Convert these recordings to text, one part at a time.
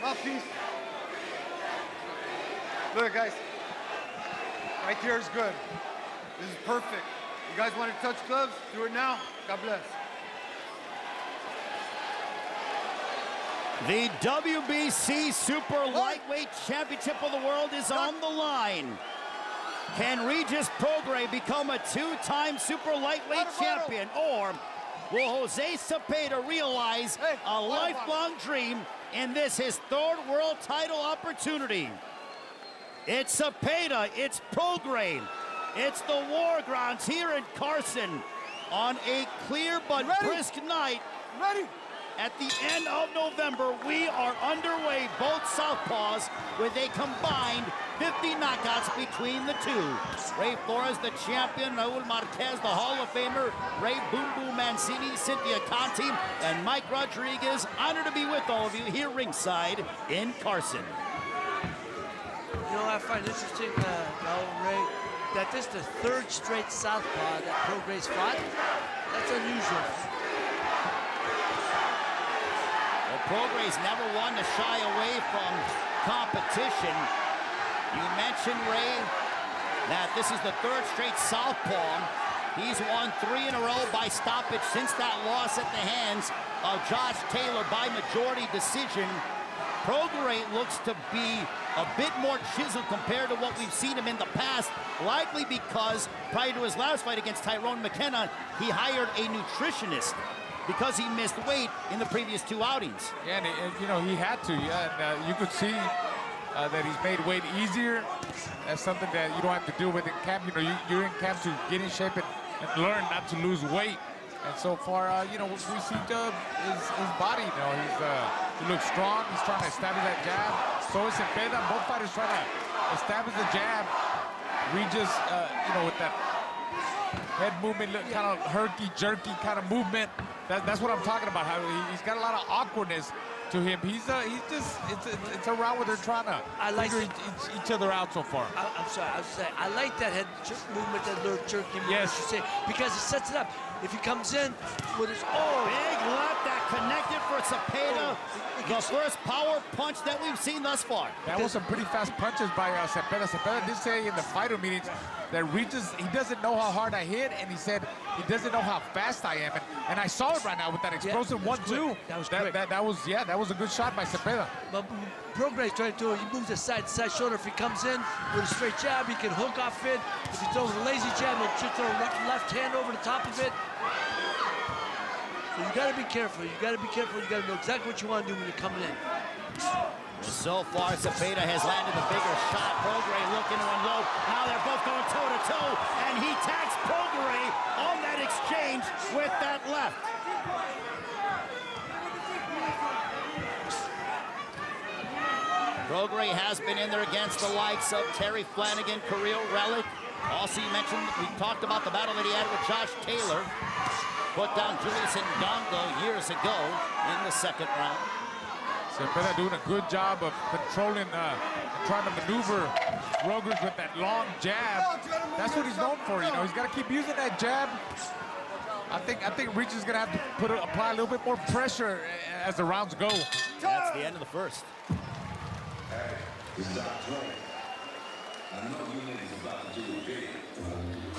Mouthpiece. Look, guys. Right here is good. This is perfect. You guys want to touch gloves? Do it now. God bless. The WBC Super Lightweight Championship of the World is on the line. Can Regis Prograis become a two-time Super Lightweight champion, or will Jose Zepeda realize a lifelong dream in this, his third world title opportunity? It's Zepeda, it's Prograis, it's the War Grounds here in Carson on a clear but brisk night. At the end of November, we are underway, both southpaws, with a combined 50 knockouts between the two. Ray Flores, the champion, Raul Marquez, the Hall of Famer, Ray Boom Boom Mancini, Cynthia Conti, and Mike Rodriguez. Honored to be with all of you here ringside in Carson. You know, I find interesting, Raul, Ray, that this is the third straight southpaw that Prograis fought. That's unusual. Prograis never one to shy away from competition. You mentioned, Ray, that this is the third straight southpaw. He's won 3 in a row by stoppage since that loss at the hands of Josh Taylor by majority decision. Prograis looks to be a bit more chiseled compared to what we've seen him in the past, likely because prior to his last fight against Tyrone McKenna, he hired a nutritionist because he missed weight in the previous 2 outings. Yeah, and you know, he had to. Yeah, and, you could see that he's made weight easier. That's something that you don't have to deal with in camp. You know, you're in camp to get in shape and learn not to lose weight. And so far, you know, we see his body. You know, he looks strong. He's trying to establish that jab. So is Zepeda. Both fighters trying to establish the jab. Regis, you know, with that head movement, kind of herky-jerky kind of movement. That's what I'm talking about. How he's got a lot of awkwardness to him. He's just it's a round where they're trying to figure each other out so far. I'm sorry, I was saying I like that head movement, that little jerky movement. Yes, you say, because it sets it up. If he comes in with his big left that connected for Zepeda, the first power punch that we've seen thus far. That was some pretty fast punches by Zepeda. Zepeda did say in the fighter meetings that Regis, he doesn't know how hard I hit, and he said he doesn't know how fast I am. And I saw it right now with that explosive 1-2. That was a good shot by Zepeda. But Prograis trying to do it. He moves the side shoulder. If he comes in with a straight jab, he can hook off it. If he throws a lazy jab, he'll just throw a left hand over the top of it. So you got to be careful. You got to be careful. You got to know exactly what you want to do when you're coming in. So far, Zepeda has landed the bigger shot. Prograis looking to unload. Now they're both going toe-to-toe, and he tags Prograis on that exchange with that left. Prograis has been in there against the likes of Terry Flanagan, Kirill Relic. Also, you mentioned, we talked about the battle that he had with Josh Taylor. Put down Julius Ndongo years ago in the 2nd round. Zepeda doing a good job of controlling, trying to maneuver Prograis with that long jab. That's what he's known for, you know. He's got to keep using that jab. I think Regis is going to have to apply a little bit more pressure as the rounds go. That's the end of the first.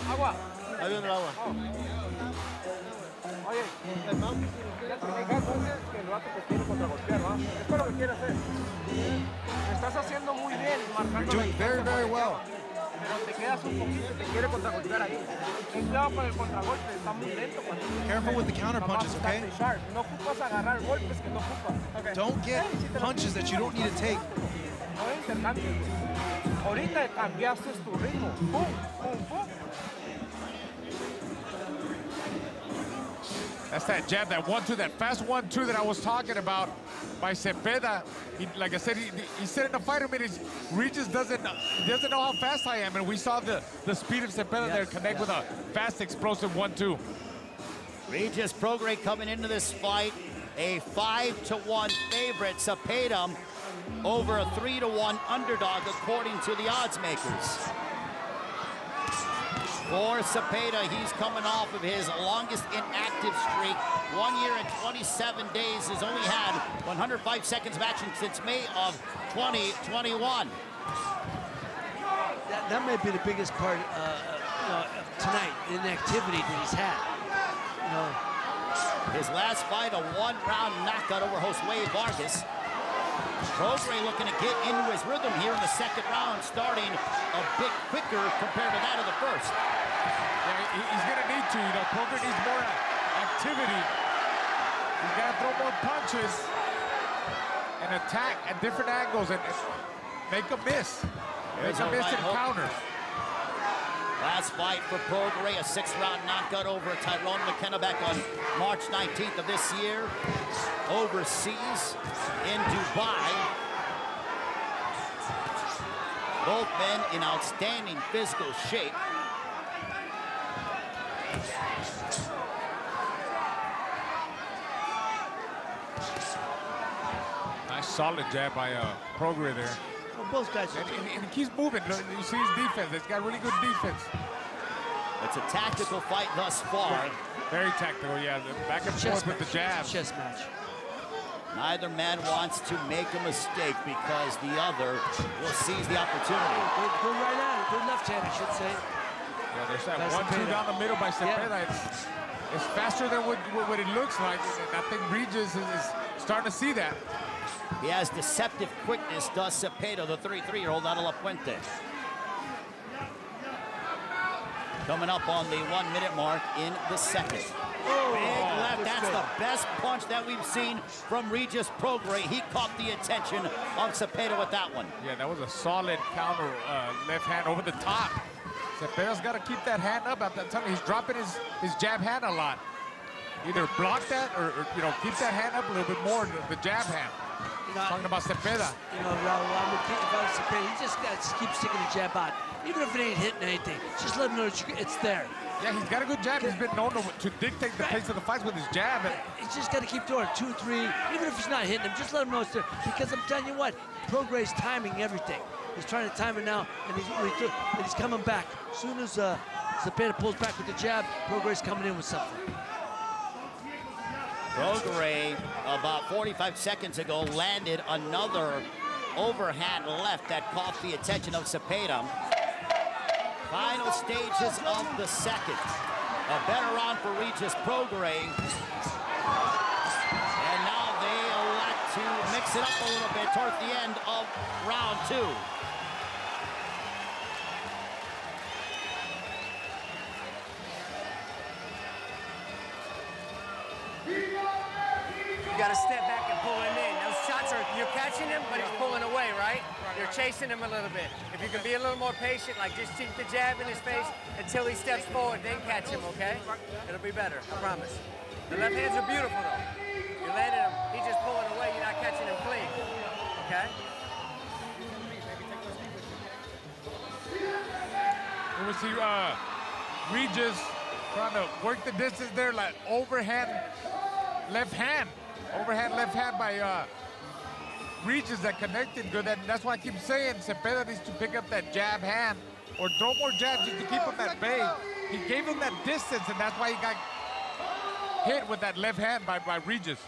Agua. Ahí viene el agua. Oye, el Mouthpiece que el vato te quiere contragolpear, ¿va? Esto es lo que quiere hacer. Estás haciendo muy bien, marcando. You're doing very, very well. Pero te quedas un poquito, te quiere contragolpear ahí. Ten cuidado con el contragolpe, está muy lento. Careful with the counter punches, okay? No ocupas agarrar golpes que no ocupas. Okay. Don't get punches that you don't need to take. No intercambies. Ahorita cambiaste tu ritmo. Pum, pum, pum. That's that jab, that 1-2, that fast 1-2 that I was talking about by Zepeda. Like I said, he said in the fighter minutes, Regis doesn't know how fast I am, and we saw the speed of Zepeda there connect with a fast, explosive 1-2. Regis Prograis coming into this fight, a 5-1 favorite. Zepeda over a 3-1 underdog according to the odds makers. For Zepeda, he's coming off of his longest inactive streak. 1 year and 27 days. Has only had 105 seconds of action since May of 2021. That may be the biggest part tonight, inactivity that he's had. His last fight, a one-round knockout over Josue Vargas. Prograis looking to get into his rhythm here in the second round, starting a bit quicker compared to that of the first. Yeah, he's going to need to. Prograis needs more activity. He's got to throw more punches and attack at different angles and make a miss. Make a miss and counter. Last fight for Prograis, a 6-round knockout over Tyrone McKenna back on March 19th of this year. Overseas in Dubai. Both men in outstanding physical shape. Nice solid jab by Prograis there. Well, both guys are And he keeps moving. Look, you see his defense. He's got really good defense. It's a tactical fight thus far. Very tactical, yeah. The back and forth with the jab. Chess match. Neither man wants to make a mistake because the other will seize the opportunity. Good right at it. Good left hand, I should say. Yeah, there's that That's 1-2 Zepeda. down the middle by Zepeda. Yeah. It's faster than what it looks like. And I think Regis is starting to see that. He has deceptive quickness, does Zepeda, the 33-year-old out of La Puente. Coming up on the 1-minute mark in the second. Big left, that's the best punch that we've seen from Regis Prograis. He caught the attention of Zepeda with that one. Yeah, that was a solid counter left hand over the top. Zepeda's got to keep that hand up. I'm telling you, he's dropping his jab hand a lot. Either block that or keep that hand up a little bit more, the jab hand. Talking about Zepeda. Raul, if I was Zepeda, he just got to keep sticking the jab out. Even if it ain't hitting anything, just let him know it's there. Yeah, he's got a good jab. He's been known to dictate the pace of the fights with his jab. And He's just got to keep throwing 2, 3. Even if he's not hitting him, just let him know it's there. Because I'm telling you what, Prograis timing everything. He's trying to time it now, and he's coming back. As soon as Zepeda pulls back with the jab, Prograis coming in with something. Prograis, about 45 seconds ago, landed another overhand left that caught the attention of Zepeda. Final stages of the second. A better round for Regis Prograis. And now they elect to mix it up a little bit towards the end of round 2. You got to step back and pull him in. Those shots are, you're catching him, but he's pulling away, right? You're chasing him a little bit. If you can be a little more patient, like just keep the jab in his face until he steps forward, then catch him, okay? It'll be better, I promise. The left hands are beautiful, though. You're landing him, he's just pulling away, you're not catching him clean, okay? we see Regis trying to work the distance there, like overhand left hand. Overhand left hand by Regis that connected good. And that's why I keep saying Zepeda needs to pick up that jab hand or throw more jabs just to keep him at bay. He gave him that distance, and that's why he got hit with that left hand by Regis.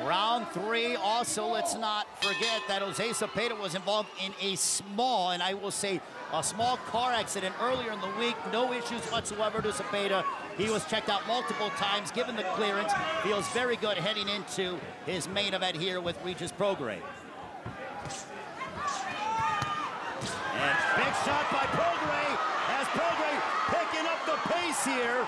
Round 3, also, let's not forget that Jose Zepeda was involved in a small, and I will say a small car accident earlier in the week. No issues whatsoever to Zepeda. He was checked out multiple times, given the clearance. Feels very good heading into his main event here with Regis Prograis. And big shot by Prograis, as Prograis picking up the pace here.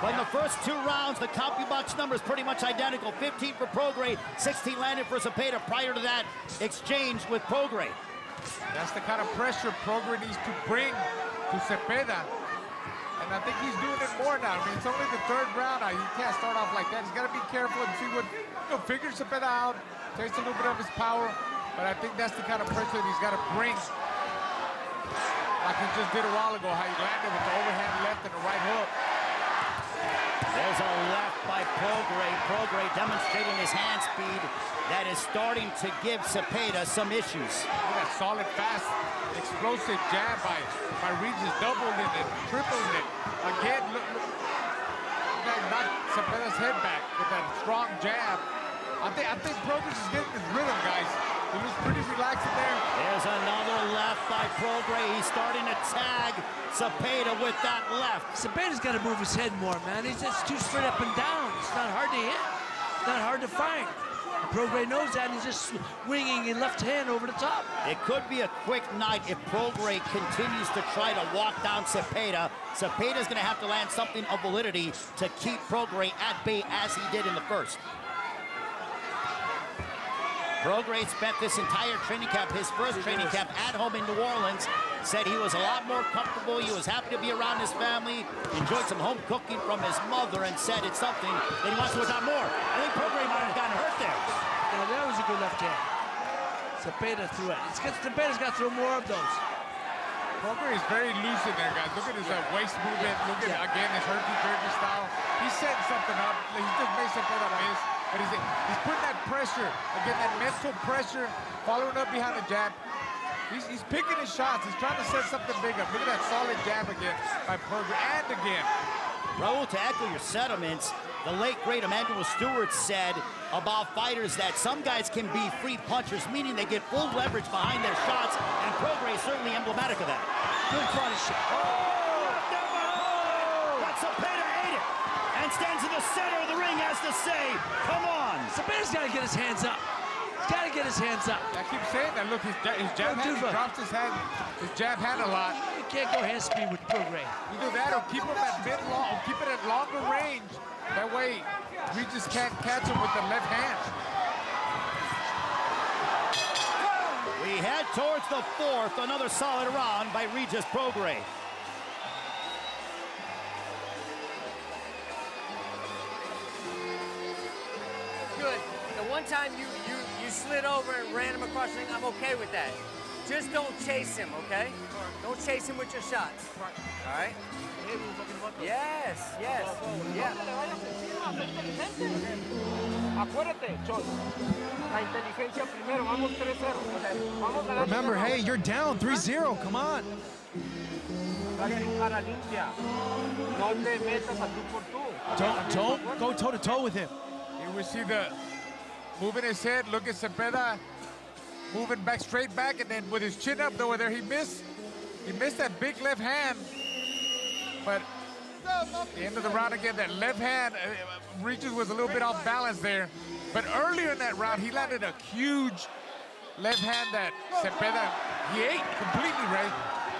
But in the first 2 rounds, the CompuBox number is pretty much identical. 15 for Prograis, 16 landed for Zepeda prior to that exchange with Prograis. That's the kind of pressure Prograis needs to bring to Zepeda. And I think he's doing it more now. I mean, it's only the 3rd round. He can't start off like that. He's got to be careful and see what, figure Zepeda out, takes a little bit of his power. But I think that's the kind of pressure that he's got to bring. Like he just did a while ago, how he landed with the overhand left and the right hook. There's a left by Prograis. Prograis demonstrating his hand speed that is starting to give Zepeda some issues. Look at that solid, fast, explosive jab by Regis, doubling it and tripling it. Again, look that knocked Zepeda's head back with that strong jab. I think Prograis is getting his rhythm, guys. He was pretty relaxed in there. There's another left by Prograis. He's starting to tag Zepeda with that left. Zepeda's got to move his head more, man. He's just too straight up and down. It's not hard to hit. It's not hard to find. Prograis knows that, and he's just swinging in left hand over the top. It could be a quick night if Prograis continues to try to walk down Zepeda. Zepeda's going to have to land something of validity to keep Prograis at bay as he did in the first. Prograis spent this entire training camp, his first training camp at home in New Orleans, said he was a lot more comfortable, he was happy to be around his family, enjoyed some home cooking from his mother, and said it's something that he wants to adopt more. I think Prograis might have gotten hurt there. Now that was a good left hand. Zepeda threw it. Zepeda's got to throw more of those. Prograis is very loose in there, guys. Look at his waist movement. Look at, again, his herky-jerky style. He's setting something up. He just made Zepeda miss. But he's putting that pressure, again, that mental pressure, following up behind the jab. He's picking his shots. He's trying to set something big up. Look at that solid jab again by Prograis, and again. Raul, to echo your sentiments, the late, great Emmanuel Stewart said about fighters that some guys can be free punchers, meaning they get full leverage behind their shots, and Prograis is certainly emblematic of that. Good body shot. But Zepeda ate it, and stands in the center of the ring, has to say, come on. Zepeda's got to get his hands up. He's got to get his hands up. I keep saying that. Look, his jab hand, he drops his jab hand a lot. You can't go hand speed with Prograis. Either that or keep him at mid-long, or keep it at longer range. That way, Regis can't catch him with the left hand. We head towards the fourth, another solid round by Regis Prograis. Good. The one time you slid over and ran him across the ring, I'm okay with that. Just don't chase him, okay? Don't chase him with your shots. All right? Yes, yes, yeah. Acuérdate, Chon. La inteligencia primero. Vamos 3-0. Vamos a Remember, hey, you're down 3-0. Come on. cara limpia. No te metas a tú por tú. Don't go toe-to-toe with him. Here we see the moving his head. Look at Zepeda moving back, straight back, and then with his chin up, though, there he missed. He missed that big left hand. But at the end of the round again, that left hand, Regis was a little bit off balance there. But earlier in that round, he landed a huge left hand that Zepeda, he ate completely, Ray.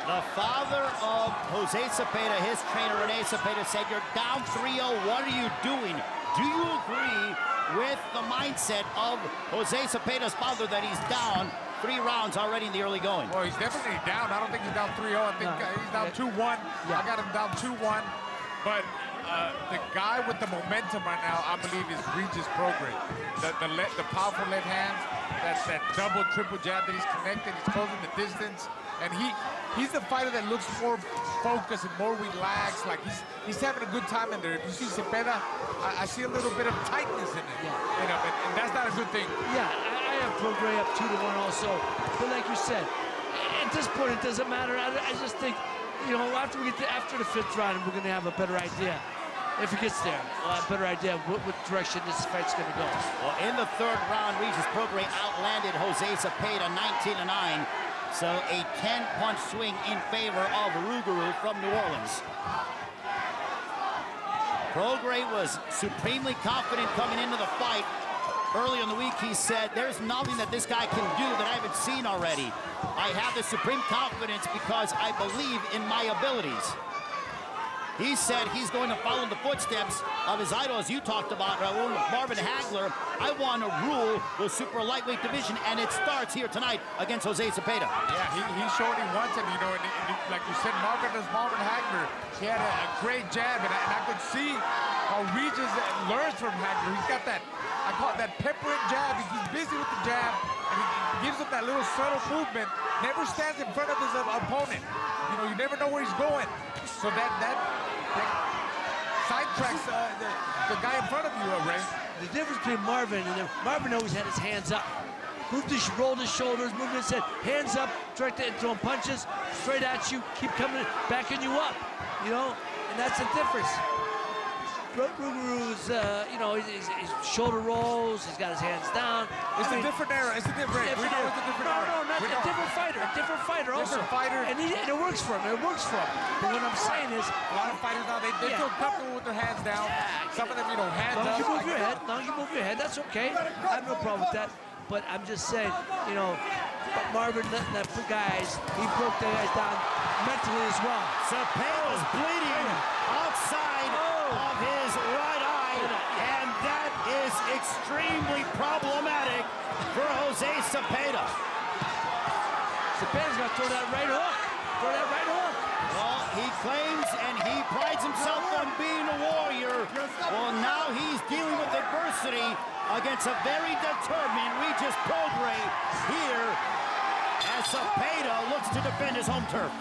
The father of Jose Zepeda, his trainer, Rene Zepeda, said, you're down 3-0, what are you doing? Do you agree with the mindset of Jose Zepeda's father that he's down 3 rounds already in the early going? Well, he's definitely down. I don't think he's down 3-0. I think he's down 2-1. I got him down 2-1. But the guy with the momentum right now, I believe, is Regis Prograis. The powerful left hands, that double, triple jab that he's connected. He's closing the distance. And he's the fighter that looks more focused and more relaxed. Like he's having a good time in there. If you see Zepeda, I see a little bit of tightness in it. Yeah. You know, and that's not a good thing. Yeah, I have Prograis up 2-1 also. But like you said, at this point it doesn't matter. I just think, you know, after the 5th round, we're gonna have a better idea. If it gets there, we'll have a better idea of what direction this fight's gonna go. Well, in the 3rd round, Regis Prograis outlanded Jose Zepeda 19-9. So a 10-punch swing in favor of Rougarou from New Orleans. Prograis was supremely confident coming into the fight. Early in the week, he said, there's nothing that this guy can do that I haven't seen already. I have the supreme confidence because I believe in my abilities. He said he's going to follow the footsteps of his idol, as you talked about, Raul, Marvin Hagler. I want to rule the super lightweight division, and it starts here tonight against Jose Zepeda. Yeah, he's showing he wants it, you know, and like you said, Marvin Hagler, he had a great jab, and I could see how Regis learns from Hagler. He's got that, I call it that peppering jab. He's busy with the jab, and he gives him that little subtle movement, never stands in front of his opponent. You know, you never know where he's going. So that sidetracks the guy in front of you, Ray. The difference between Marvin and Marvin always had his hands up. Rolled his shoulders, moved his head, hands up, directed and throwing punches straight at you, keep coming, backing you up, you know, and that's the difference. Ruguru's, you know, his shoulder rolls, he's got his hands down. It's a different era. It's a different. We know it's a different era. No, not a different fighter also. Different fighter. And it works for him. It works for him. But what I'm saying is, a lot of fighters now they feel comfortable with their hands down. Some of them, you know, hands up. As long as you move your head, that's okay. I have no problem with that. But I'm just saying, you know, Marvin letting that guys, he broke the guys down mentally as well. Cepeda's bleeding outside of his right eye, and that is extremely problematic for Jose Zepeda. Cepeda's gonna throw that right hook. Well, he claims and he prides himself on being a warrior. Well, now he's dealing with adversity against a very determined Regis Prograis here as Zepeda looks to defend his home turf.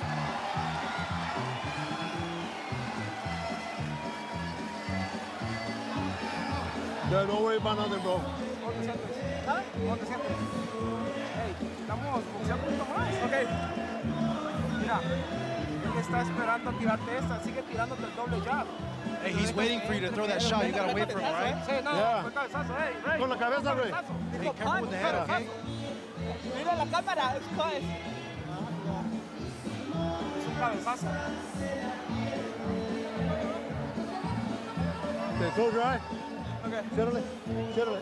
Yeah, don't worry about nothing, bro. ¿Ah? ¿Dónde sientes? Hey, estamos boxeando un poquito más. Ok. Mira, él está esperando tirarte esta. Sigue tirándote el doble jab. Hey, he's waiting for you to throw that shot. You gotta wait for him, right? Sí, no, Yeah. fue cabezazo. Hey, Ray. Con la cabeza, Ray. Hey, careful with the head, okay? Mira la cámara, es un cabezazo. Okay, close your eye. Okay. Ciérrale.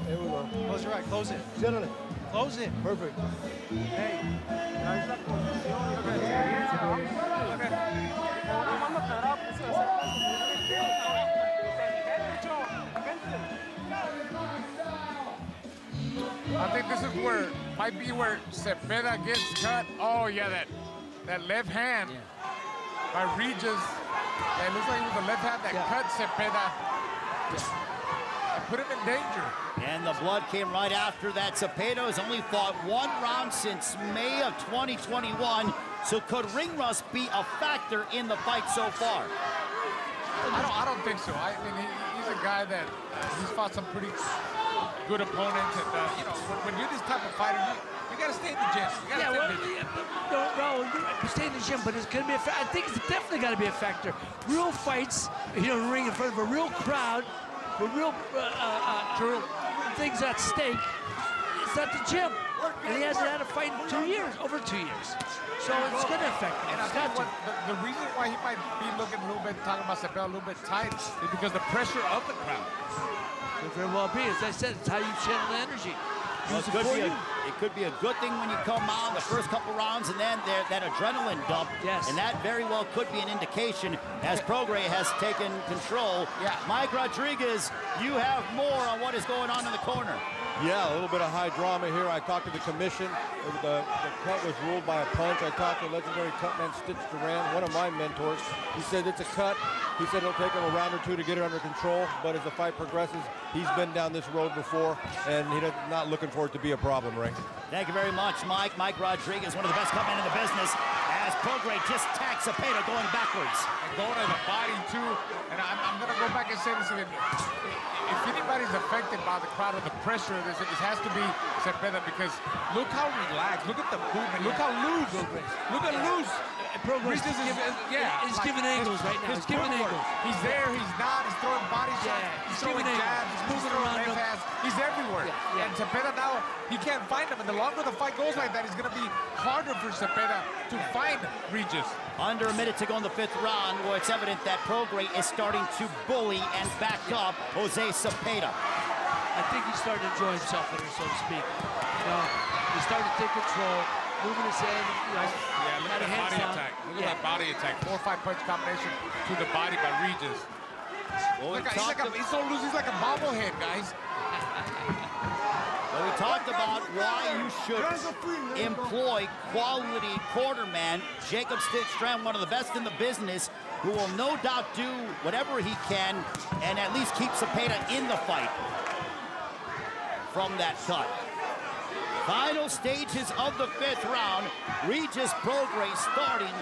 There we go. Close your eye. Close it. Ciérrale. Close it. Perfect. Hey, ahí es la posición. Ok. Una mano quebrada, puse a hacer. I think this is where might be where Zepeda gets cut. Oh yeah, that left hand by Regis. It looks like it was the left hand that cut Zepeda. And put him in danger. And the blood came right after that. Zepeda has only fought one round since May of 2021. So could ring rust be a factor in the fight so far? I don't think so. I mean, he's a guy that he's fought some pretty good opponents. And, you know, when you're this type of fighter, you got to stay in the gym. You got to stay in the gym. You stay in the gym, but it's going to be a factor. I think it's definitely got to be a factor. Real fights, you know, ring in front of a real crowd, with real things at stake. It's at the gym. And he hasn't had a fight in 2 years, over 2 years. So it's going to affect him. And I think the reason why he might be looking a little bit, talking about Zepeda a little bit tight, is because the pressure of the crowd. Could very well be. As I said, it's how you channel the energy. Well, it could be a good thing when you come out the first couple rounds and then that adrenaline dump. Yes. And that very well could be an indication as Prograis has taken control. Yeah. Mike Rodriguez, you have more on what is going on in the corner. Yeah, a little bit of high drama here. I talked to the commission. The cut was ruled by a punch. I talked to legendary cutman Stitch Duran, one of my mentors. He said it's a cut. He said it'll take him a round or two to get it under control, but as the fight progresses, he's been down this road before, and he's not looking for it to be a problem, Ray. Thank you very much, Mike. Mike Rodriguez, one of the best cutmen in the business, as Prograis just tacks Zepeda going backwards. And going to the body, too. And I'm going to go back and say this again. If anybody's affected by the crowd or the pressure of this, it has to be Zepeda, because look how relaxed, look at the movement, look how loose, look at loose. Prograis Regis he's giving angles right now. He's giving angles. He's there, he's not, he's throwing body shots, he's throwing jabs, he's moving around him. He's everywhere. And Zepeda now, he can't find him. And the longer the fight goes like that, it's going to be harder for Zepeda to find Regis. Under a minute to go in the fifth round, where it's evident that Prograis is starting to bully and back up Jose Zepeda. I think he's starting to enjoy himself in it, so to speak. You know, he's starting to take control, moving his head, you know. Yeah, look at that body attack. Look at that body attack. 4-5 punch combination to the body by Regis. Well, He's so loose, he's like a bobblehead, guys. Well, we talked about why you should employ quality quarterman Jacob Stitch-Strand, one of the best in the business, who will no doubt do whatever he can and at least keep Zepeda in the fight from that cut. Final stages of the fifth round. Regis Prograis starting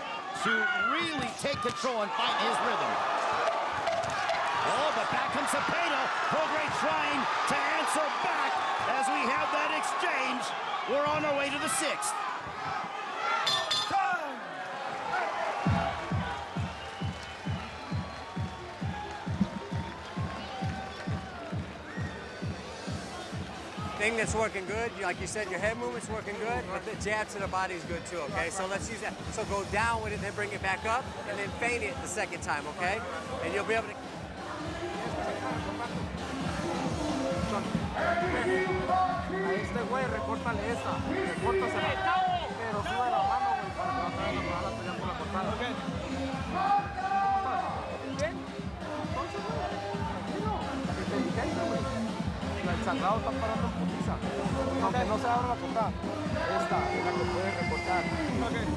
to really take control and find his rhythm. Oh, but back comes Zepeda. Prograis trying to answer back as we have that exchange. We're on our way to the 6th. Thing that's working good, like you said, your head movement's working good, but the jab to the body is good too, okay? So let's use that. So go down with it, then bring it back up, and then feint it the second time, okay? And you'll be able to... A este güey, recórtale esa. Recórtasela. Pero sube la mano, güey, para que vas a pelear por la cortada. ¿Bien? Entonces, güey, tranquilo. Inteligente, güey. El sangrado está parando en putiza. Aunque no se abra la cortada. Esta es la que puedes recortar.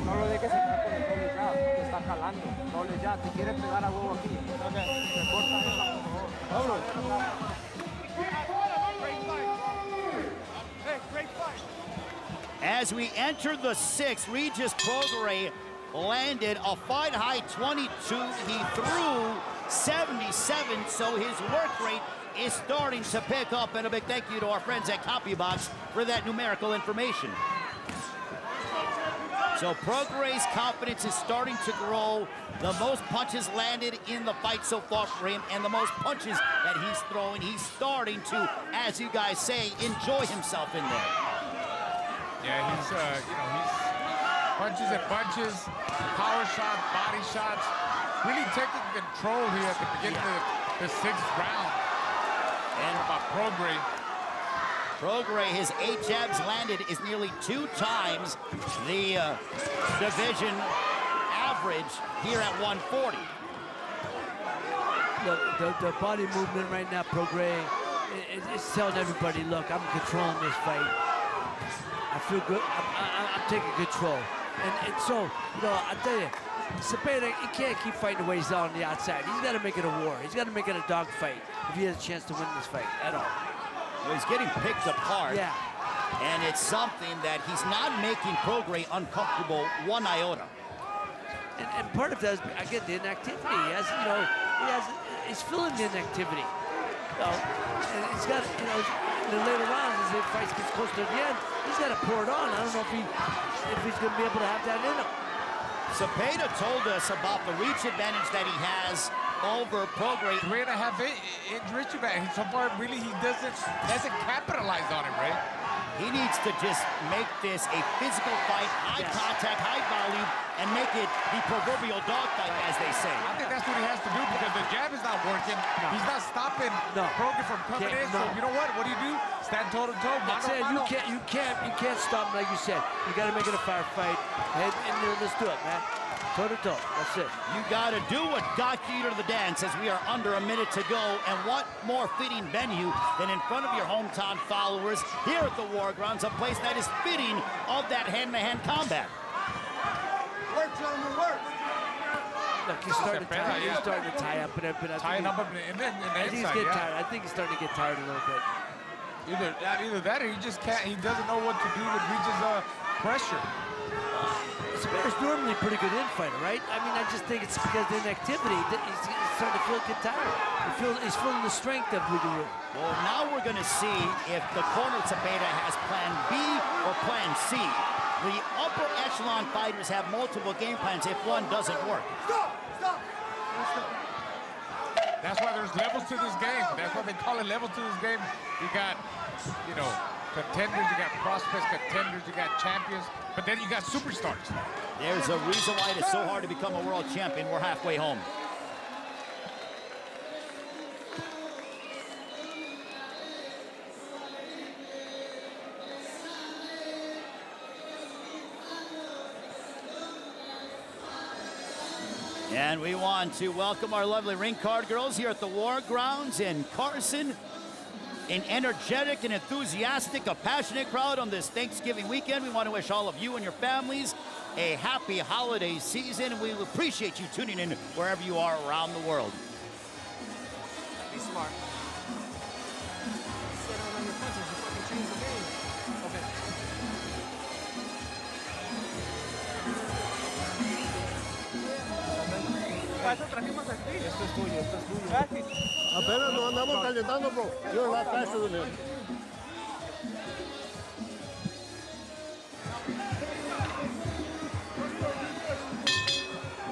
No lo dejes entrar con el doble jab. Te está jalando. Doble jab. Te quiere pegar a huevo aquí. Recorta esa, por favor. As we enter the 6th, Regis Prograis landed a fight-high 22. He threw 77, so his work rate is starting to pick up. And a big thank you to our friends at CopyBox for that numerical information. So Prograis' confidence is starting to grow. The most punches landed in the fight so far for him, and the most punches that he's throwing, he's starting to, as you guys say, enjoy himself in there. Yeah, he's he's punches and bunches, power shots, body shots, really taking control here at the beginning of the 6th round. And about Prograis. Prograis, his 8 jabs landed is nearly 2 times the division average here at 140. Look, the body movement right now, Prograis, it's telling everybody, look, I'm controlling this fight. I feel good. I'm taking control. And so, you know, I tell you, Zepeda, he can't keep fighting the way he's on the outside. He's got to make it a war. He's got to make it a dogfight if he has a chance to win this fight at all. Well, he's getting picked apart. Yeah. And it's something that he's not making Prograis uncomfortable one iota. And part of that is, again, the inactivity. He has, you know, he's feeling the inactivity. You know, and he's got, you know, in the later rounds, as the fight gets close to the end, he's got to pour it on. I don't know if he's going to be able to have that in him. Zepeda told us about the reach advantage that he has over Prograis. 3.5 inch reach advantage. So far, really, he doesn't capitalize on it, right? He needs to just make this a physical fight, high contact, high volume, and make it the proverbial dogfight, as they say. I think that's what he has to do because the jab is not working. He's not stopping Prograis from coming in. So you know what? What do? Stand toe to toe. That's it. You can't stop him, like you said. You got to make it a firefight. Head in there. Let's do it, man. Toe to toe. That's it. You got to do what got you to the dance as we are under a minute to go. And what more fitting venue than in front of your hometown followers here at the War Grounds, a place that is fitting of that hand-to-hand combat. Work, gentlemen, work. Look, he's starting to tie up. Tying up in the I think he's getting tired. I think he's starting to get tired a little bit. Either that or he just can't. He doesn't know what to do with Regis' pressure. Zepeda's normally a pretty good infighter, right? I mean, I just think it's because of the inactivity. He's starting to get tired. He's feeling the strength of Rougarou. Well, now we're going to see if the corner of Zepeda has plan B or plan C. The upper echelon fighters have multiple game plans if one doesn't work. Stop! That's why there's levels to this game. That's why they call it levels to this game. You got, you know, contenders, you got prospects, contenders, you got champions, but then you got superstars. There's a reason why it is so hard to become a world champion. We're halfway home. And we want to welcome our lovely ring card girls here at the War Grounds in Carson. An energetic and enthusiastic, a passionate crowd on this Thanksgiving weekend. We want to wish all of you and your families a happy holiday season. We appreciate you tuning in wherever you are around the world. Be smart. Sit on your punches, you fucking change the game. Okay. Para eso trajimos aquí. Esto es tuyo. Apenas nos andamos calentando, bro. You're a lot faster than him.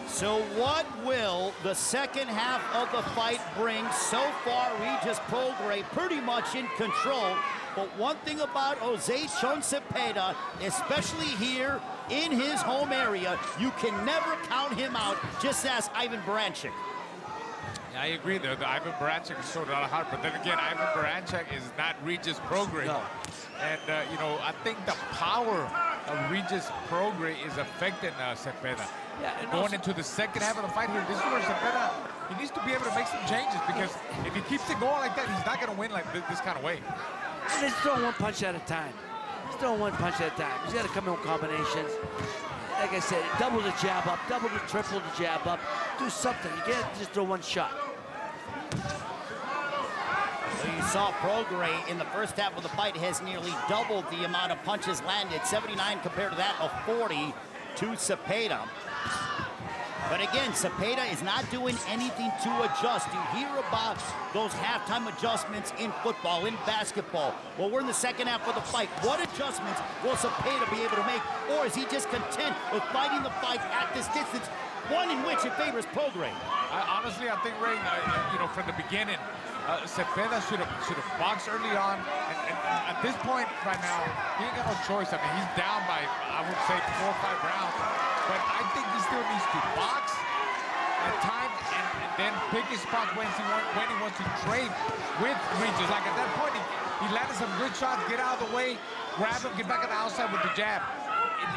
So what will the second half of the fight bring? So far, Regis Prograis pretty much in control. But one thing about Jose Cepeda, especially here in his home area, you can never count him out, just as Ivan Baranchyk. Yeah, I agree, though. Ivan Baranchyk showed a lot of heart, but then again, Ivan Baranchyk is not Regis Prograis. No. And, you know, I think the power of Regis Prograis is affecting Cepeda. Yeah, going into the second half of the fight here, this is where Cepeda, he needs to be able to make some changes, because if he keeps it going like that, he's not going to win like this kind of way. And he's throwing one punch at a time. He's throwing one punch at a time. He's got to come in with combinations. Like I said, double the jab up, double to triple the jab up. Do something. You can't just throw one shot. So you saw Prograis in the first half of the fight has nearly doubled the amount of punches landed, 79 compared to that of 40 to Cepeda. But again, Cepeda is not doing anything to adjust. You hear about those halftime adjustments in football, in basketball. Well, we're in the second half of the fight. What adjustments will Cepeda be able to make? Or is he just content with fighting the fight at this distance, one in which it favors Prograis? Honestly, I think, Ray, you know, from the beginning, Cepeda should have boxed early on. And at this point right now, he ain't got no choice. I mean, he's down by, I would say, 4 or 5 rounds. But I think he still needs to box at times and then pick his spots when he wants to trade with Regis. Like at that point, he landed some good shots, get out of the way, grab him, get back on the outside with the jab.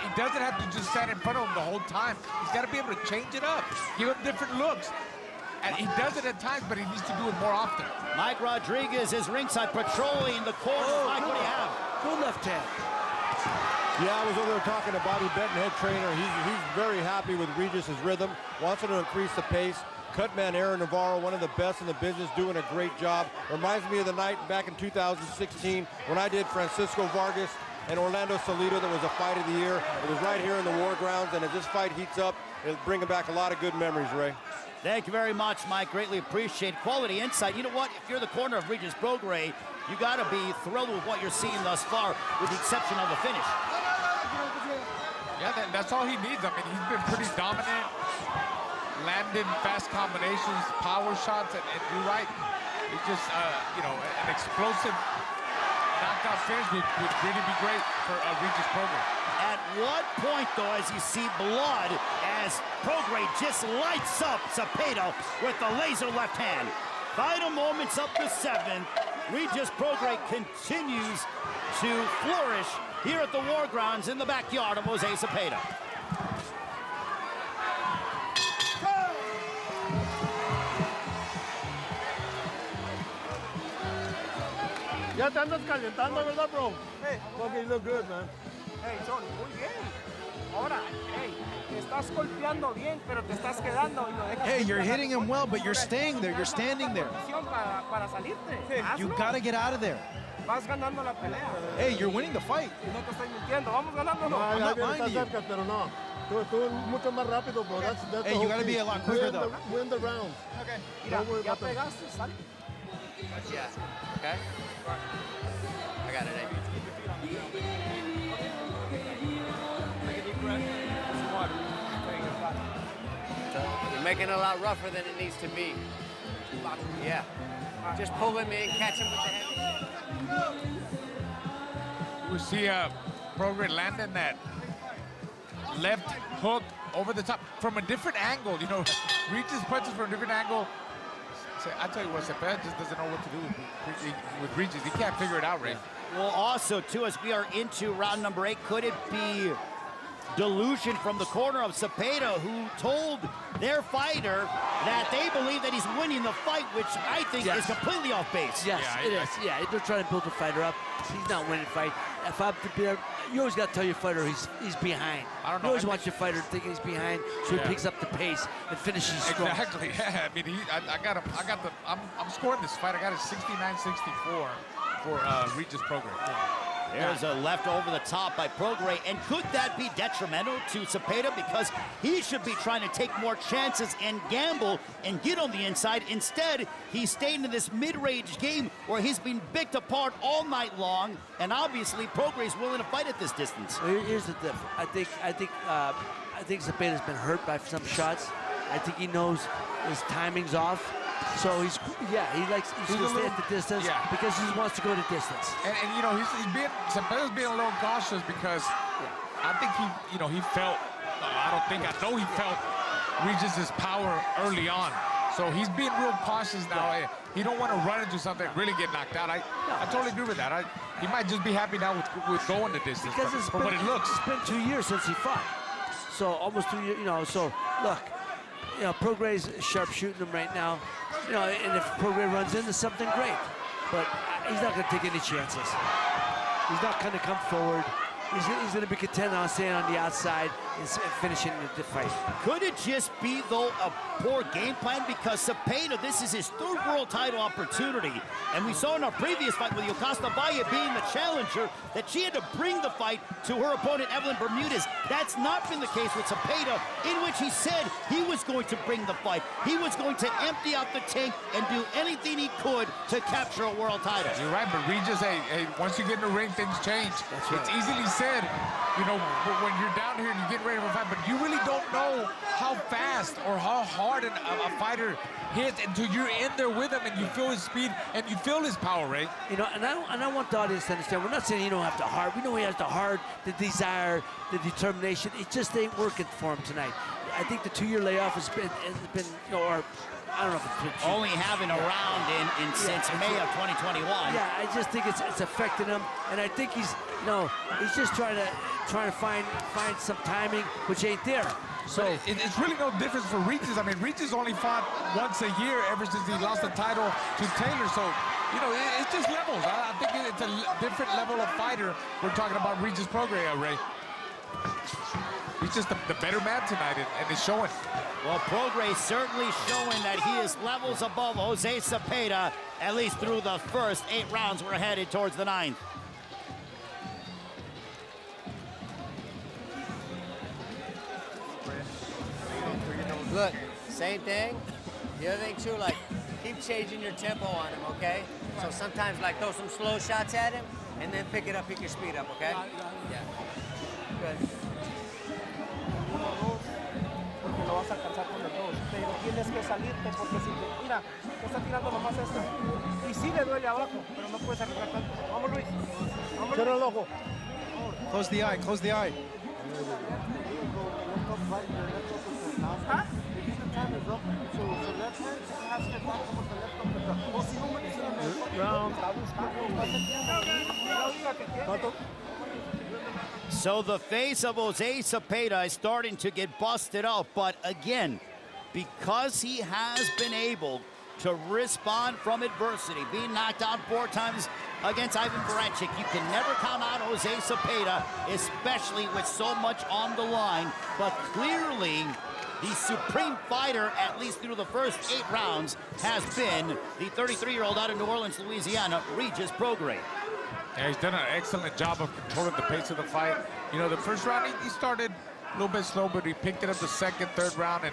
He doesn't have to just stand in front of him the whole time. He's got to be able to change it up, give him different looks. And he does it at times, but he needs to do it more often. Mike Rodriguez is ringside patrolling the corner. Mike, what do you have? Good left hand. Yeah, I was over there talking to Bobby Benton, head trainer. He's very happy with Regis's rhythm, wants him to increase the pace. Cutman Aaron Navarro, one of the best in the business, doing a great job. Reminds me of the night back in 2016 when I did Francisco Vargas and Orlando Salido. That was a fight of the year. It was right here in the War Grounds, and as this fight heats up, it'll bring back a lot of good memories, Ray. Thank you very much, Mike. Greatly appreciate quality insight. You know what? If you're the corner of Regis Prograis, you got to be thrilled with what you're seeing thus far, with the exception of the finish. Yeah, that's all he needs. I mean, he's been pretty dominant, landing fast combinations, power shots, and you're right. It's just, you know, an explosive knockout finish would really be great for Regis Prograis. At what point, though, as you see blood, as Prograis just lights up Cepeda with the laser left hand. Final moments up to 7. Regis Prograis continues to flourish here at the War Grounds in the backyard of Jose Cepeda. Ya te andas calentando, ¿verdad, bro? Hey. Okay, you look good, man. Hey, John, muy bien. Ahora, hey, te estás golpeando bien, pero te estás quedando y lo dejas. Hey, you're hitting him well, but you're staying there. You're standing there. Para salirte. You gotta get out of there. Vas ganando la pelea. Hey, you're winning the fight. Y no te estoy mintiendo. Vamos ganando, No, ¿no? I'm not bien lying está to you. cerca, pero no. Tú mucho más rápido, bro. That's Hey, the you whole gotta key. be a lot quicker, though. Win the round. Okay. Mira, worry ya about that. pegaste, sal. Yeah. Okay? I got it, eh? You're making it a lot rougher than it needs to be. Yeah. Just pull him in, catch him with the heavy. We see Prograis landing that left hook over the top from a different angle. You know, Regis punches from a different angle. I tell you what, Cepeda just doesn't know what to do with Regis. He can't figure it out, Ray. Well, also, too, as we are into round number 8, could it be delusion from the corner of Cepeda, who told their fighter that they believe that he's winning the fight, which I think is completely off base? Yes, it is. Yeah, they're trying to build the fighter up. He's not winning the fight. If I'm prepared, you always got to tell your fighter he's behind. I don't know. You always want your fighter thinking he's behind, so he picks up the pace and finishes strong. Exactly. Yeah. I mean, I'm scoring this fight. I got it 69-64 for Regis Prograis. There's a left over the top by Prograis. And could that be detrimental to Zepeda? Because he should be trying to take more chances and gamble and get on the inside. Instead, he's staying in this mid-range game where he's been picked apart all night long. And obviously, Prograis is willing to fight at this distance. Here's the difference. I think Zepeda's been hurt by some shots. I think he knows his timing's off. So he's going to stay at the distance because he wants to go to distance. And you know, Zepeda's being a little cautious because I think he felt, I know he felt Regis' power early on. So he's being real cautious now. He don't want to run into something and really get knocked out. I totally agree with that. He might just be happy now with going the distance because from what it looks. It's been 2 years since he fought. So almost 2 years, you know, so look, you know, Prograis is sharp shooting him right now. You know, and if Prograis runs into something, great. But he's not going to take any chances. He's not going to come forward. He's going to be content on staying on the outside and finishing the fight. Could it just be, though, a poor game plan? Because Zepeda, this is his third world title opportunity. And we saw in our previous fight with Yokasta Valle being the challenger that she had to bring the fight to her opponent, Evelyn Bermudez. That's not been the case with Zepeda, in which he said he was going to bring the fight. He was going to empty out the tank and do anything he could to capture a world title. You're right, but Regis, hey, once you get in the ring, things change. That's right. It's easily said, you know, when you're down here and you're getting ready for a fight, but you really don't know how fast or how hard a fighter hits until you're in there with him and you feel his speed and you feel his power, right? You know, and I want the audience to understand, we're not saying you don't have the heart. We know he has the heart, the desire, the determination. It just ain't working for him tonight. I think the 2-year layoff has been you know, or I don't know if it's been only having a round since May of 2021. Yeah, I just think it's affecting him, and I think he's just trying to find some timing, which ain't there. So it's really no difference for Regis. I mean, Regis only fought once a year ever since he lost the title to Taylor. So, you know, it's just levels. I think it's a different level of fighter. We're talking about Regis Prograis, Ray. He's just the better man tonight, and it's showing. Well, Prograis certainly showing that he is levels above Jose Zepeda, at least through the first 8 rounds. We're headed towards the 9th. Look, same thing. The other thing too, like, keep changing your tempo on him, okay? So sometimes, like, throw some slow shots at him, and then pick your speed up, okay? Yeah. Good. Porque lo vas a alcanzar con el 2, pero tienes que salirte porque si te, mira, te está tirando nomás esta. Y sí le duele abajo, pero no puedes arriesgar tanto. Vamos, Luis. Vamos, cierra el ojo. Close the eye, close the eye. ¿Ah? So the face of Jose Zepeda is starting to get busted up, but again, because he has been able to respond from adversity, being knocked out 4 times against Ivan Baranchyk, you can never count out Jose Zepeda, especially with so much on the line. But clearly, the supreme fighter, at least through the first 8 rounds, has been the 33-year-old out of New Orleans, Louisiana, Regis Prograis. Yeah, he's done an excellent job of controlling the pace of the fight. You know, the first round, he started a little bit slow, but he picked it up the second, third round,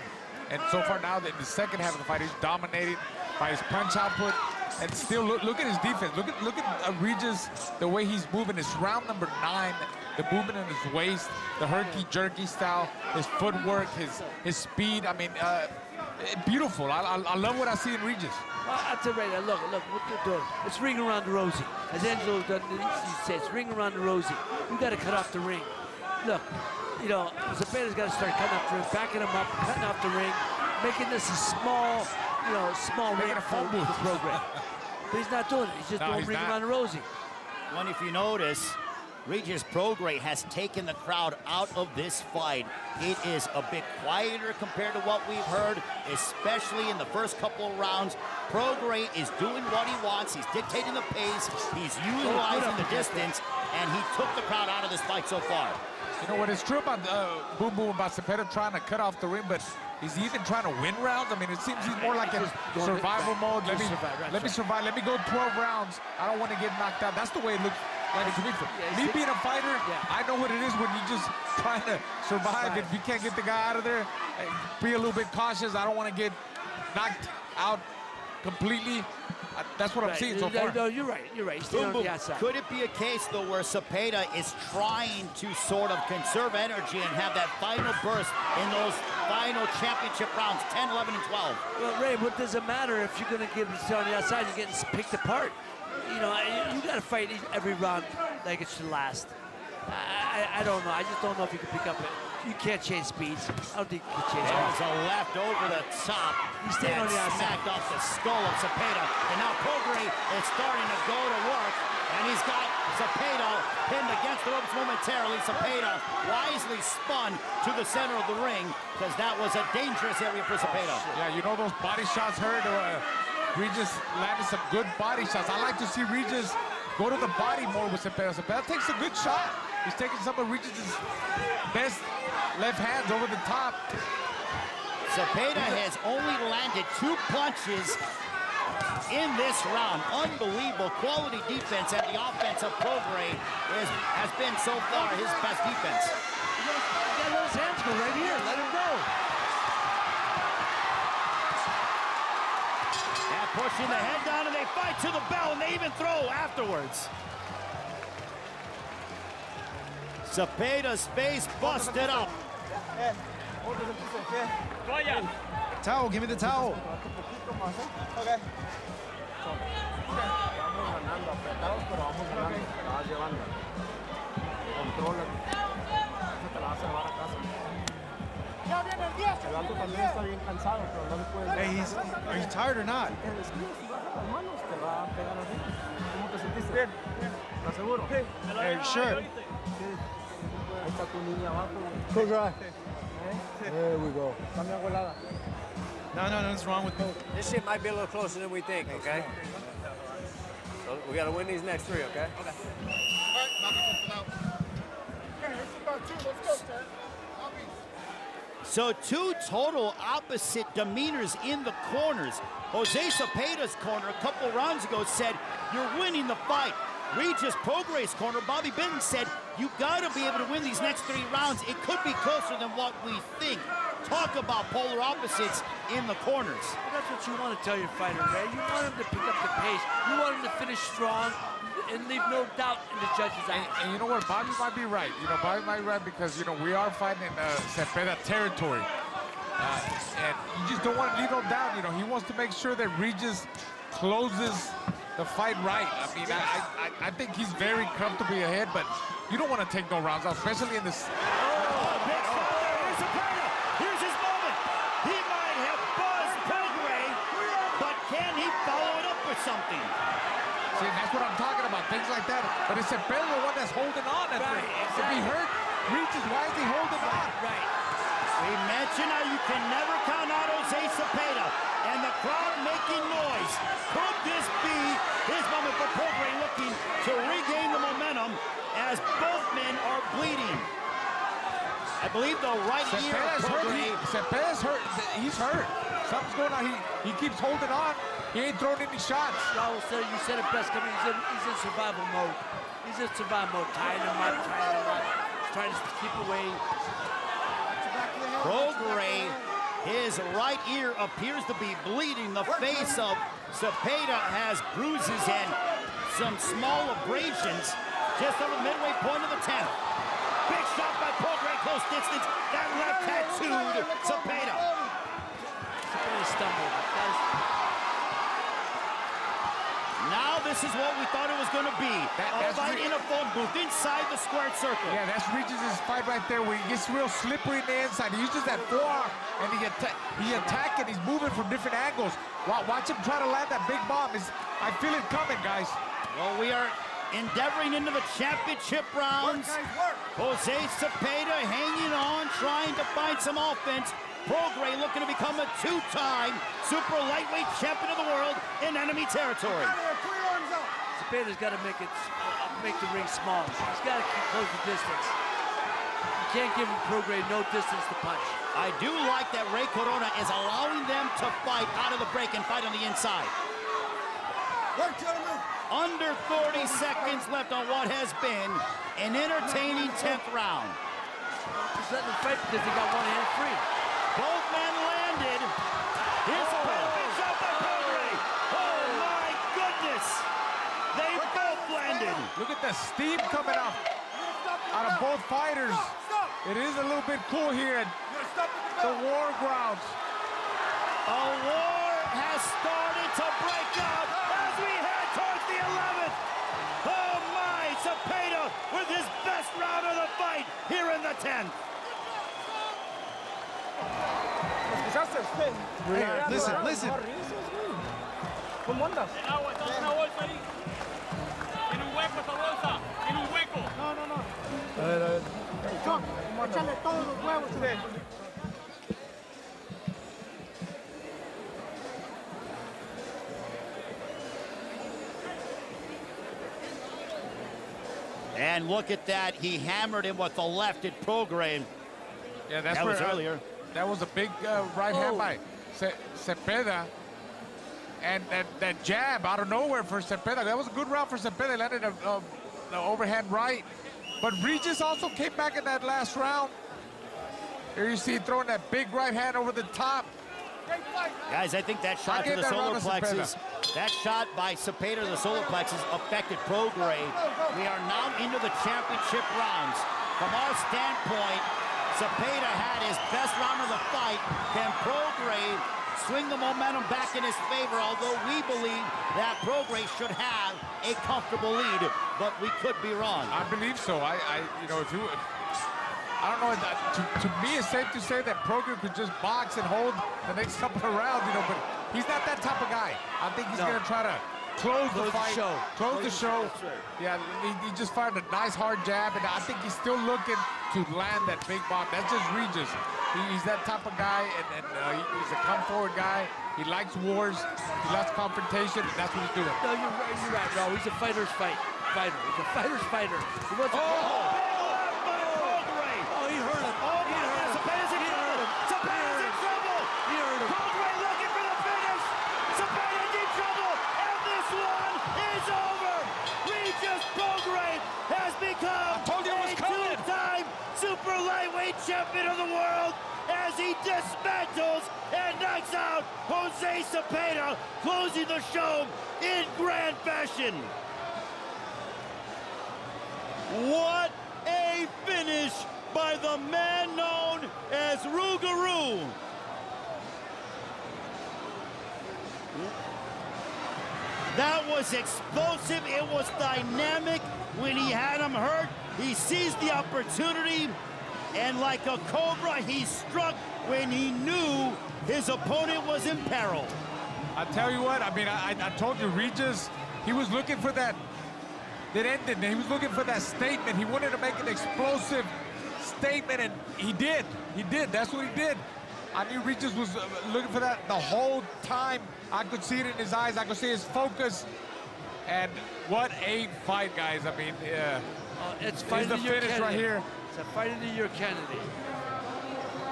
and so far now, in the second half of the fight, he's dominated by his punch output. And still, look at his defense. Look at Regis, the way he's moving. It's round number 9, the movement in his waist, the herky-jerky style, his footwork, his speed. I mean, beautiful. I love what I see in Regis. Well, I'll tell you right now, look what they're doing. It's ring around the rosy. As Angelo says, it's ring around the rosy. You got to cut off the ring. Look, you know, Zepeda's got to start cutting off the ring, backing him up, cutting off the ring, making this a small ring for the program. But he's not doing it. He's just doing ring around the rosy. Well, if you notice, Regis Prograis has taken the crowd out of this fight. It is a bit quieter compared to what we've heard, especially in the first couple of rounds. Prograis is doing what he wants. He's dictating the pace. He's utilizing the distance, and he took the crowd out of this fight so far. You know what is true about Boom Boom, about Zepeda trying to cut off the ring, but is he even trying to win rounds? I mean, it seems he's more like in survival mode. Let me survive. Let me go 12 rounds. I don't want to get knocked out. That's the way it looks. Like, to me being a fighter, I know what it is when you're just trying to survive. If you can't get the guy out of there, be a little bit cautious. I don't want to get knocked out completely. That's what I'm seeing so far. No, you're right. You're right. Stay on the outside. Could it be a case, though, where ZEPEDA is trying to sort of conserve energy and have that final burst in those final championship rounds, 10, 11, and 12? Well, Ray, what does it matter if you're going to get on the outside, you're getting picked apart? You know, you got to fight every round like it should last. I don't know. I just don't know if you can pick up it. You can't change speeds. I don't think you can change speeds. There's a left over the top. He's staying on the outside. Smacked off the skull of ZEPEDA. And now Prograis is starting to go to work. And he's got ZEPEDA pinned against the ropes momentarily. ZEPEDA wisely spun to the center of the ring because that was a dangerous area for ZEPEDA. Yeah, you know those body shots hurt. Regis landed some good body shots. I like to see Regis go to the body more with ZEPEDA. ZEPEDA takes a good shot. He's taking some of Regis's best left hands over the top. ZEPEDA has only landed 2 punches in this round. Unbelievable quality defense, and the offense of Prograis has been so far his best defense. You gotta let his hands go right here. Let him go. And pushing the head down, and they fight to the bell, and they even throw afterwards. ZEPEDA's face busted up. Towel, give me the towel. Okay. Vamos ganando, apretados, pero vamos ganando. Te la vas llevando. Controla. Te la vas a llevar a casa. Ya viene el 10. El alto también está bien cansado, pero no le puede. Hey, are you tired or not? El esquivo, si baja las manos, te va a pegar así. ¿Cómo te sentiste? Bien. ¿Estás seguro? Sí. Hey, sure. Ahí está tu niña abajo. Good guy. There we go. Está mi abuelada. No, nothing's wrong with me. This shit might be a little closer than we think, okay? So we got to win these next 3, okay? Okay. So 2 total opposite demeanors in the corners. Jose ZEPEDA's corner a couple rounds ago said, you're winning the fight. Regis Prograis' corner, Bobby Benton said, you gotta be able to win these next 3 rounds. It could be closer than what we think. Talk about polar opposites in the corners. Well, that's what you want to tell your fighter, Ray. You want him to pick up the pace. You want him to finish strong and leave no doubt in the judge's eyes. And you know what? Bobby might be right. You know, Bobby might be right because, you know, we are fighting in ZEPEDA territory. And you just don't want to leave no doubt. You know, he wants to make sure that Regis closes the fight right. I mean, I think he's very comfortably ahead, but you don't want to take no rounds out, especially in this. Here's ZEPEDA. Here's his moment. He might have buzzed Prograis, but can he follow it up with something? See, that's what I'm talking about, things like that. But it's ZEPEDA the one that's holding on. Right, exactly. If he hurt Regis, why is he holding on? Right. We mentioned how you can never count out Jose ZEPEDA, and the crowd making noise. Could this be his moment for Prograis looking to regain the momentum as both men are bleeding? I believe the right ear of Prograis. ZEPEDA's hurt. He's hurt. Something's going on. He keeps holding on. He ain't throwing any shots. Raul, sir, you said it best. I mean, he's in survival mode. He's in survival mode, tying him up, He's trying to keep away. Prograis, his right ear appears to be bleeding. The face of ZEPEDA has bruises and some small abrasions just over the midway point of the 10th. Big shot by Prograis, close distance. That left tattooed ZEPEDA. ZEPEDA stumbled. Now this is what we thought it was going to be. A fight in a phone booth inside the squared circle. Yeah, that's Regis' fight right there where he gets real slippery in the inside. He uses that forearm and he attack and he's moving from different angles. Watch him try to land that big bomb. I feel it coming, guys. Well, we are endeavoring into the championship rounds. Jose ZEPEDA hanging on, trying to find some offense. Prograis looking to become a 2-time super lightweight champion of the world in enemy territory. ZEPEDA's got to make the ring small. He's got to close the distance. You can't give him Prograis no distance to punch. I do like that Ray Corona is allowing them to fight out of the break and fight on the inside. Work, gentlemen. Under 30 seconds left on what has been an entertaining 10th round. He's letting him fight because he got one hand free. Both men landed. Here's a big shot by Prograis. Oh my goodness! They both landed. Look at the steam coming out of both fighters. It is a little bit cool here at the war grounds. A war has started to break out as we head towards the 11th. Oh my, Zepeda with his best round of the fight here in the 10th. Listen. ¿Cómo andas? Agua, está una bolsa ahí. Tiene un hueco esa bolsa. Tiene un hueco. No. A ver. John, échale todos los huevos. And look at that, he hammered him with the left at Prograis. Yeah, that was earlier. That was a big right hand by Zepeda. And that jab out of nowhere for Zepeda. That was a good round for Zepeda. Landed the overhand right. But Regis also came back in that last round. Here you see throwing that big right hand over the top. Guys, I think that shot to the solar plexus, that shot by Zepeda to the solar plexus affected Prograis. We are now into the championship rounds. From our standpoint, Zepeda had his best round of the fight. Can Prograis swing the momentum back in his favor, although we believe that Prograis should have a comfortable lead, but we could be wrong. I believe so. I don't know, to me it's safe to say that Prograis could just box and hold the next couple of rounds, but he's not that type of guy. I think he's going to try to close the fight, close the show. Yeah, he just fired a nice hard jab, and I think he's still looking to land that big bomb. That's just Regis. He's that type of guy, and he's a come-forward guy. He likes wars, he likes confrontation, and that's what he's doing. No, you're right, no, he's a fighter's fighter. He's a fighter's fighter. He wants super lightweight champion of the world as he dismantles and knocks out Jose Zepeda, closing the show in grand fashion. What a finish by the man known as Rougarou. That was explosive, it was dynamic. When he had him hurt, he seized the opportunity, and like a cobra, he struck when he knew his opponent was in peril. I tell you what, I told you, Regis, he was looking for that ended. He was looking for that statement. He wanted to make an explosive statement, and he did. He did. That's what he did. I knew Regis was looking for that the whole time. I could see it in his eyes. I could see his focus. And what a fight, guys. It's fight of the year finish right here. It's a fight of the year candidate.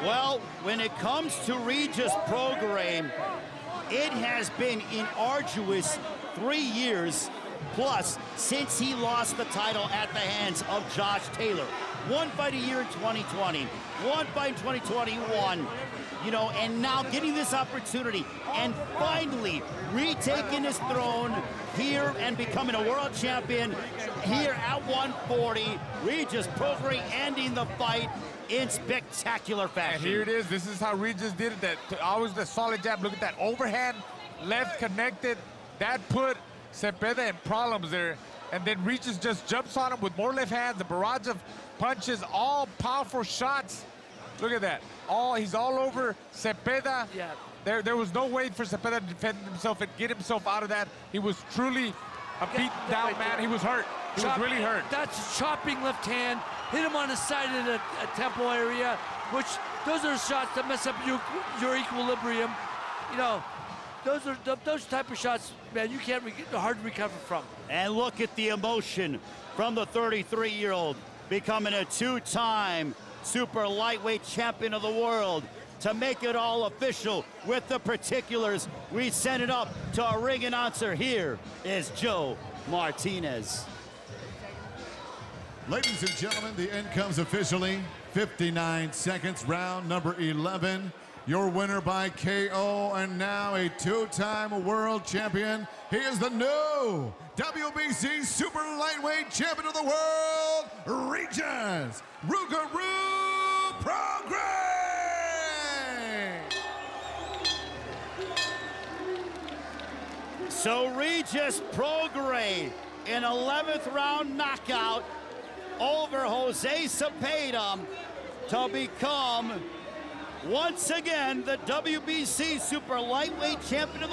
Well, when it comes to Regis Prograis, it has been an arduous 3 years plus since he lost the title at the hands of Josh Taylor. One fight a year in 2020, one fight in 2021, and now getting this opportunity and finally retaking his throne here and becoming a world champion here at 140. Regis Prograis ending the fight in spectacular fashion. And here it is. This is how Regis did it. That always the solid jab. Look at that overhand, left connected. That put Zepeda in problems there. And then Regis just jumps on him with more left hands, the barrage of punches, all powerful shots. Look at that. He's all over Zepeda. Yeah. There was no way for Zepeda to defend himself and get himself out of that. He was truly a beaten down man. He was hurt. He was really hurt. That's chopping left hand. Hit him on the side of the temple area, which those are shots that mess up your equilibrium. Those type of shots, man, you can't hard to recover from. And look at the emotion from the 33-year-old becoming a two-time super lightweight champion of the world. To make it all official with the particulars, we send it up to our ring announcer. Here is Joe Martinez. Ladies and gentlemen, the end comes officially. 59 seconds, round number 11. Your winner by KO, and now a two-time world champion. He is the new WBC Super Lightweight Champion of the World, Regis Prograis! So Regis Prograis, an 11th round knockout over Jose Zepeda to become once again the WBC Super Lightweight Champion of the